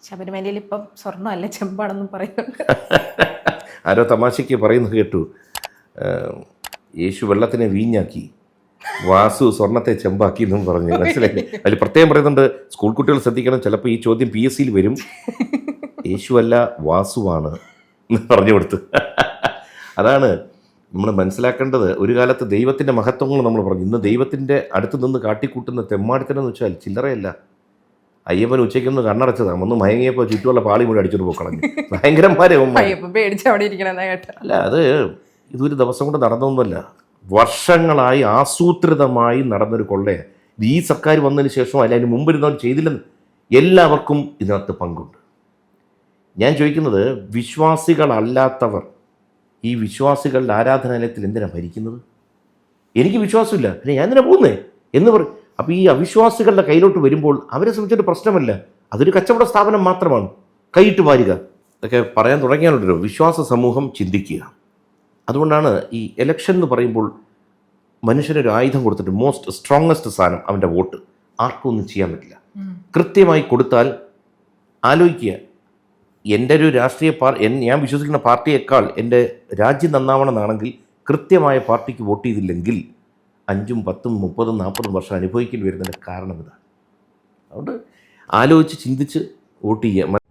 ശബരിമലയിൽ ഇപ്പം സ്വർണ്ണമല്ല ചെമ്പാണെന്നും പറയുന്നുണ്ട്. ആരോ തമാശയ്ക്ക് പറയുന്നത് കേട്ടു, യേശു വെള്ളത്തിനെ വീഞ്ഞാക്കി, വാസു സ്വർണത്തെ ചെമ്പാക്കി എന്നും പറഞ്ഞു. മനസ്സിലായി? അതിൽ പ്രത്യേകം പറയുന്നുണ്ട്, സ്കൂൾ കുട്ടികൾ ശ്രദ്ധിക്കണം, ചിലപ്പോൾ ഈ ചോദ്യം PSCയിൽ വരും. യേശു അല്ല വാസുവാണ് എന്ന് പറഞ്ഞു കൊടുത്തു. അതാണ് നമ്മൾ മനസ്സിലാക്കേണ്ടത്. ഒരു കാലത്ത് ദൈവത്തിൻ്റെ മഹത്വങ്ങൾ നമ്മൾ പറഞ്ഞു. ഇന്ന് ദൈവത്തിൻ്റെ അടുത്ത് നിന്ന് കാട്ടിക്കൂട്ടുന്ന തെമ്മാടിത്തനെന്ന് വെച്ചാൽ ചില്ലറയല്ല. അയ്യപ്പൻ ഉച്ചയ്ക്കൊന്ന് കണ്ണടച്ചതാണ്, ഒന്ന് മയങ്ങിയപ്പോൾ ചുറ്റുമുള്ള പാളി മുഴുവൻ അടിച്ചോണ്ട് പോക്കളഞ്ഞു. ഭയങ്കരന്മാരെ അല്ല, അത് ഇതൊരു ദിവസം കൊണ്ട് നടന്നൊന്നുമല്ല, വർഷങ്ങളായി ആസൂത്രിതമായി നടന്നൊരു കൊള്ളയാണ്. ഈ സർക്കാർ വന്നതിന് ശേഷം അല്ല അതിന് മുമ്പിരുന്നവർ ചെയ്തില്ലെന്ന് എല്ലാവർക്കും ഇതിനകത്ത് പങ്കുണ്ട്. ഞാൻ ചോദിക്കുന്നത്, വിശ്വാസികളല്ലാത്തവർ ഈ വിശ്വാസികളുടെ ആരാധനാലയത്തിൽ എന്തിനാണ് ഭരിക്കുന്നത്? എനിക്ക് വിശ്വാസമില്ല, പിന്നെ ഞാൻ എന്തിനാ പോകുന്നേ എന്ന് പറയും. അപ്പോൾ ഈ അവിശ്വാസികളുടെ കയ്യിലോട്ട് വരുമ്പോൾ അവരെ സംബന്ധിച്ചൊരു പ്രശ്നമല്ല, അതൊരു കച്ചവട സ്ഥാപനം മാത്രമാണ്. കൈയിട്ട് വാരുക ഇതൊക്കെ പറയാൻ തുടങ്ങിയാലുണ്ടല്ലോ, വിശ്വാസ സമൂഹം ചിന്തിക്കുക. അതുകൊണ്ടാണ് ഈ ഇലക്ഷൻ എന്ന് പറയുമ്പോൾ മനുഷ്യനൊരു ആയുധം കൊടുത്തിട്ട് മോസ്റ്റ് സ്ട്രോങ്ങസ്റ്റ് സാധനം അവൻ്റെ വോട്ട്. ആർക്കും ഒന്നും ചെയ്യാൻ പറ്റില്ല. കൃത്യമായി കൊടുത്താൽ ആലോചിക്കുക, എൻ്റെ ഒരു രാഷ്ട്രീയ ഞാൻ വിശ്വസിക്കുന്ന പാർട്ടിയേക്കാൾ എൻ്റെ രാജ്യം നന്നാവണമെന്നാണെങ്കിൽ കൃത്യമായ പാർട്ടിക്ക് വോട്ട് ചെയ്തില്ലെങ്കിൽ 5, 10, 30, 40 വർഷം അനുഭവിക്കേണ്ടി വരുന്നതിൻ്റെ കാരണം ഇതാണ്. അതുകൊണ്ട് ആലോചിച്ച് ചിന്തിച്ച് വോട്ട് ചെയ്യുക.